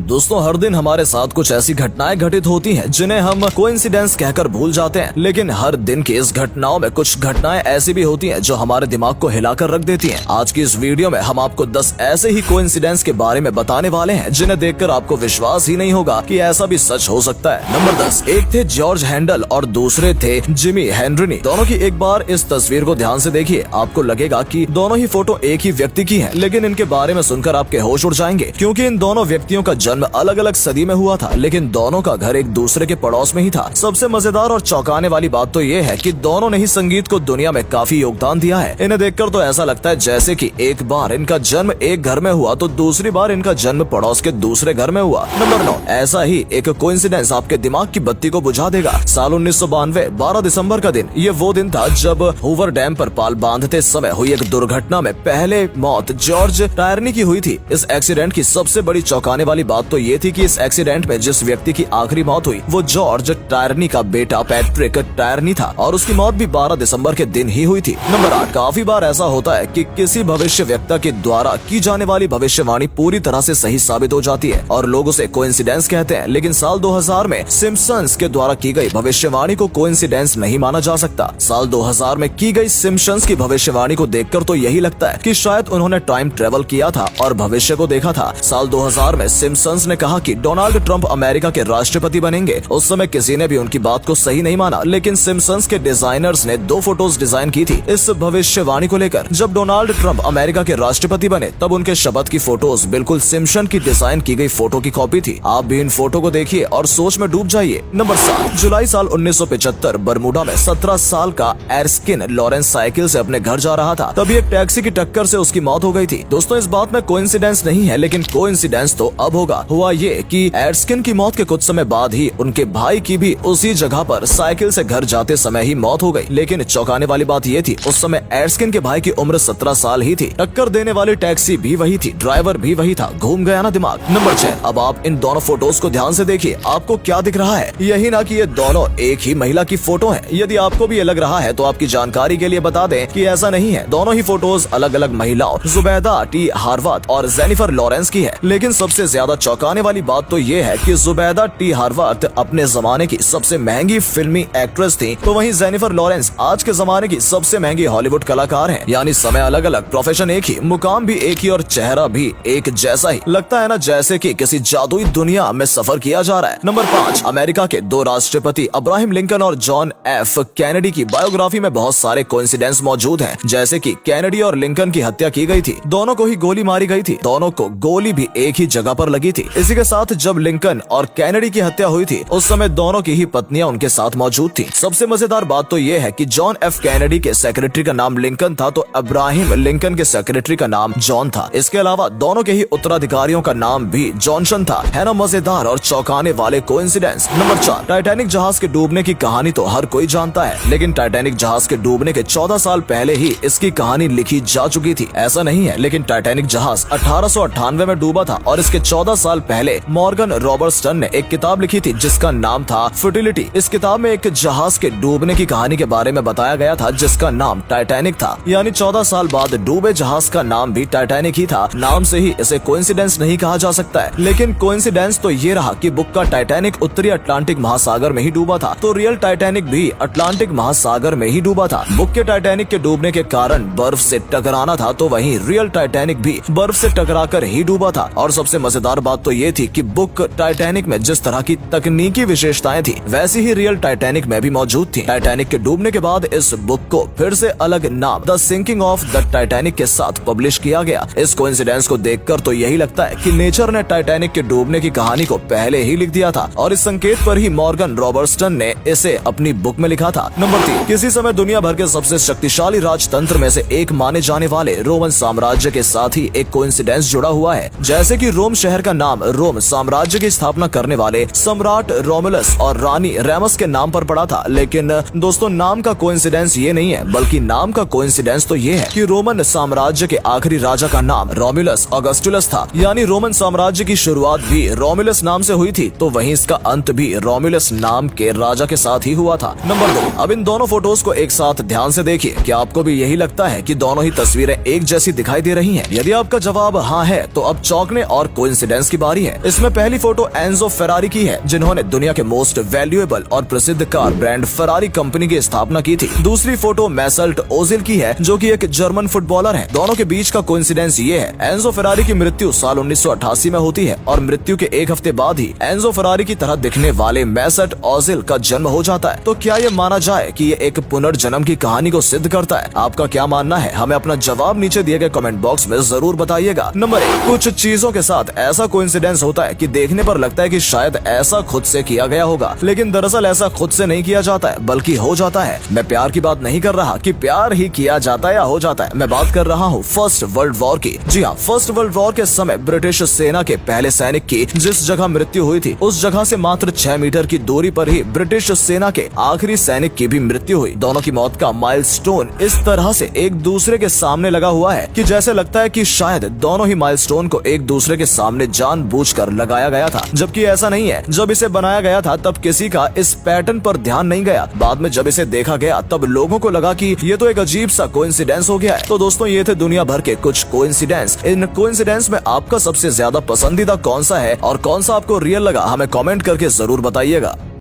दोस्तों हर दिन हमारे साथ कुछ ऐसी घटनाएं घटित होती हैं जिन्हें हम कोइंसिडेंस कहकर भूल जाते हैं, लेकिन हर दिन की इस घटनाओं में कुछ घटनाएं ऐसी भी होती हैं जो हमारे दिमाग को हिलाकर रख देती हैं। आज की इस वीडियो में हम आपको 10 ऐसे ही कोइंसिडेंस के बारे में बताने वाले हैं जिन्हें देखकर आपको विश्वास ही नहीं होगा कि ऐसा भी सच हो सकता है। नंबर 10, एक थे जॉर्ज हैंडल और दूसरे थे जिमी हेनरी। दोनों की एक बार इस तस्वीर को ध्यान से देखिए, आपको लगेगा कि दोनों ही फोटो एक ही व्यक्ति की है, लेकिन इनके बारे में सुनकर आपके होश उड़ जाएंगे क्योंकि इन दोनों व्यक्तियों का जन्म अलग अलग सदी में हुआ था, लेकिन दोनों का घर एक दूसरे के पड़ोस में ही था। सबसे मजेदार और चौंकाने वाली बात तो ये है कि दोनों ने ही संगीत को दुनिया में काफी योगदान दिया है। इन्हें देखकर तो ऐसा लगता है जैसे कि एक बार इनका जन्म एक घर में हुआ तो दूसरी बार इनका जन्म पड़ोस के दूसरे घर में हुआ। नंबर 9, ऐसा ही एक कोइंसिडेंस आपके दिमाग की बत्ती को बुझा देगा। साल 1992 12 दिसंबर का दिन, ये वो दिन था जब हूवर डैम पर पाल बांधते समय हुई एक दुर्घटना में पहले मौत जॉर्ज टायरनी की हुई थी। इस एक्सीडेंट की सबसे बड़ी चौंकाने वाली बात तो ये थी कि इस एक्सीडेंट में जिस व्यक्ति की आखिरी मौत हुई वो जॉर्ज टायरनी का बेटा पैट्रिक टायरनी था और उसकी मौत भी 12 दिसंबर के दिन ही हुई थी। नंबर 8, काफी बार ऐसा होता है कि किसी भविष्यवक्ता के द्वारा की जाने वाली भविष्यवाणी पूरी तरह से सही साबित हो जाती है और लोग उसे कोइंसिडेंस कहते हैं, लेकिन साल 2000 में सिम्पसन्स के द्वारा की गई भविष्यवाणी को कोइंसिडेंस नहीं माना जा सकता। साल 2000 में की गई सिम्पसन्स की भविष्यवाणी को देखकर तो यही लगता है कि शायद उन्होंने टाइम ट्रेवल किया था और भविष्य को देखा था। साल 2000 में सिम्पसन्स ने कहा कि डोनाल्ड ट्रंप अमेरिका के राष्ट्रपति बनेंगे। उस समय किसी ने भी उनकी बात को सही नहीं माना, लेकिन सिम्पसन्स के डिजाइनर्स ने 2 फोटोज डिजाइन की थी इस भविष्यवाणी को लेकर। जब डोनाल्ड ट्रंप अमेरिका के राष्ट्रपति बने तब उनके शपथ की फोटोज बिल्कुल सिम्पसन की डिजाइन की गई फोटो की कॉपी थी। आप भी इन फोटो को देखिए और सोच में डूब जाइए। नंबर 7, जुलाई साल 1975 बरमूडा में 17 साल का एर्स्किन लॉरेंस साइकिल से अपने घर जा रहा था, तभी एक टैक्सी की टक्कर से उसकी मौत हो गई थी। दोस्तों इस बात में कोइंसिडेंस नहीं है, लेकिन कोइंसिडेंस तो अब होगा। हुआ ये कि एर्स्किन की मौत के कुछ समय बाद ही उनके भाई की भी उसी जगह पर साइकिल से घर जाते समय ही मौत हो गई, लेकिन चौंकाने वाली बात ये थी उस समय एर्स्किन के भाई की उम्र 17 साल ही थी। टक्कर देने वाली टैक्सी भी वही थी, ड्राइवर भी वही था। घूम गया ना दिमाग। नंबर 6, अब आप इन दोनों फोटोज को ध्यान से देखिए, आपको क्या दिख रहा है? यही ना कि ये दोनों एक ही महिला की फोटो है। यदि आपको भी ये लग रहा है तो आपकी जानकारी के लिए बता दें कि ऐसा नहीं है। दोनों ही फोटोज अलग अलग महिलाओं जुबैदा टी हार्वात और जेनिफर लॉरेंस की है, लेकिन सबसे ज्यादा चौंकाने वाली बात तो ये है कि जुबैदा टी हार्वात अपने जमाने की सबसे महंगी फिल्मी एक्ट्रेस थी, तो वहीं जेनिफर लॉरेंस आज के जमाने की सबसे महंगी हॉलीवुड कलाकार है। यानी समय अलग अलग, प्रोफेशन एक ही, मुकाम भी एक ही और चेहरा भी एक जैसा ही। लगता है ना जैसे कि किसी जादुई दुनिया में सफर किया जा रहा है। नंबर 5, अमेरिका के 2 राष्ट्रपति अब्राहम लिंकन और जॉन एफ कैनेडी की बायोग्राफी में बहुत सारे कोइंसिडेंस मौजूद हैं, जैसे कि कैनेडी और लिंकन की हत्या की गई थी, दोनों को ही गोली मारी गई थी, दोनों को गोली भी एक ही जगह पर लगी थी। इसी के साथ जब लिंकन और कैनेडी की हत्या हुई थी उस समय दोनों की ही पत्नियां उनके साथ मौजूद थी। सबसे मजेदार बात तो ये है कि जॉन एफ कैनेडी के सेक्रेटरी का नाम लिंकन था तो अब्राहम लिंकन के सेक्रेटरी का नाम जॉन था। इसके अलावा दोनों के ही उत्तराधिकारियों का नाम भी जॉनसन था। है ना मजेदार और चौंकाने वाले कोइंसिडेंस। नंबर 4, टाइटैनिक जहाज के डूबने की कहानी तो हर कोई जानता है, लेकिन टाइटैनिक जहाज के डूबने के 14 साल पहले ही इसकी कहानी लिखी जा चुकी थी। ऐसा नहीं है, लेकिन टाइटैनिक जहाज 1898 में डूबा था और इसके 14 साल पहले मॉर्गन रॉबर्टसन ने एक किताब लिखी थी जिसका नाम था फर्टिलिटी। इस किताब में एक जहाज के डूबने की कहानी के बारे में बताया गया था जिसका नाम टाइटैनिक था। यानी 14 साल बाद डूबे जहाज का नाम भी टाइटैनिक ही था। नाम से ही इसे कोइंसिडेंस नहीं कहा जा सकता है, लेकिन कोइंसिडेंस तो ये रहा कि बुक का टाइटैनिक उत्तरी अटलांटिक महासागर में ही डूबा था, तो रियल टाइटैनिक भी अटलांटिक महासागर में ही डूबा था। बुक के टाइटैनिक के डूबने के कारण बर्फ से टकराना था, तो वहीं रियल टाइटैनिक भी बर्फ से टकराकर ही डूबा था। और सबसे मजेदार बात तो ये थी कि बुक टाइटैनिक में जिस तरह की तकनीकी विशेषताएं थी वैसी ही रियल टाइटैनिक में भी मौजूद थी। टाइटैनिक के डूबने के बाद इस बुक को फिर से अलग नाम the sinking of the Titanic के साथ पब्लिश किया गया। इस कोइंसिडेंस को देखकर तो यही लगता है कि नेचर ने टाइटैनिक के डूबने की कहानी को पहले ही लिख दिया था और इस संकेत पर ही मॉर्गन रॉबर्टसन ने इसे अपनी बुक में लिखा था। नंबर 3, किसी समय दुनिया भर के सबसे शक्तिशाली राजतंत्र में से एक माने जाने वाले रोमन साम्राज्य के साथ ही एक कोइंसिडेंस जुड़ा हुआ है। जैसे कि रोम शहर का नाम रोम साम्राज्य की स्थापना करने वाले सम्राट रोमुलस और रानी रेमस के नाम पर पड़ा था, लेकिन दोस्तों नाम का कोइंसिडेंस ये नहीं है, बल्कि नाम का कोइंसिडेंस तो ये है कि रोमन साम्राज्य के आखिरी राजा का नाम रोमुलस ऑगस्टुलस था। यानी रोमन साम्राज्य की शुरुआत भी रोमुलस नाम से हुई थी, तो वहीं इसका अंत भी रोमुलस नाम के राजा के साथ ही हुआ था। नंबर 2, अब इन दोनों फोटोज को एक साथ ध्यान से देखिए। क्या आपको भी यही लगता है कि दोनों ही तस्वीरें एक जैसी दिखाई दे रही हैं? यदि आपका जवाब हाँ है तो अब चौंकने और कोइंसिडेंस की बारी है। इसमें पहली फोटो एंजो फेरारी की है, जिन्होंने दुनिया के मोस्ट वैल्यूएबल और प्रसिद्ध कार ब्रांड फेरारी कंपनी की स्थापना की थी। दूसरी फोटो मेसल्ट ओजिल की है, जो कि एक जर्मन फुटबॉलर है। दोनों के बीच का कोइंसिडेंस ये है, एंजो फेरारी की मृत्यु साल 1988 में होती है और मृत्यु के एक हफ्ते बाद ही एंजो फेरारी की तरह दिखने वाले मेसल्ट ओजिल का जन्म हो जाता है। तो क्या ये माना जाए कि ये एक पुनर्जन्म की कहानी को सिद्ध करता है? आपका क्या मानना है? हमें अपना जवाब नीचे दिए गए कमेंट बॉक्स में जरूर बताइएगा। नंबर 1, कुछ चीजों के साथ ऐसा कोइंसिडेंस होता है कि देखने पर लगता है कि शायद ऐसा खुद से किया गया होगा, लेकिन दरअसल ऐसा खुद से नहीं किया जाता है, बल्कि हो जाता है। मैं प्यार की बात नहीं कर रहा कि प्यार ही किया जाता है या हो जाता है, मैं बात कर रहा हूँ फर्स्ट वर्ल्ड वॉर की। जी हाँ, फर्स्ट वर्ल्ड वॉर के समय ब्रिटिश सेना के पहले सैनिक की जिस जगह मृत्यु हुई थी, उस जगह से मात्र 6 मीटर की दूरी पर ही ब्रिटिश सेना के आखिरी सैनिक की भी मृत्यु हुई। दोनों की मौत का माइलस्टोन इस तरह से एक दूसरे के सामने लगा हुआ है कि जैसे लगता है कि शायद दोनों ही माइलस्टोन को एक दूसरे के सामने जानबूझकर लगाया गया था, जबकि ऐसा नहीं है। जब इसे बनाया गया था तब किसी का इस पैटर्न पर ध्यान नहीं गया। बाद में जब इसे देखा गया तब लोगों को लगा कि ये तो एक अजीब सा कोइंसिडेंस हो गया है। तो दोस्तों, ये थे दुनिया भर के कुछ कोइंसिडेंस। इन कोइंसिडेंस में आपका सबसे ज्यादा पसंदीदा कौन सा है और कौन सा आपको रियल लगा, हमें कमेंट करके जरूर बताइएगा।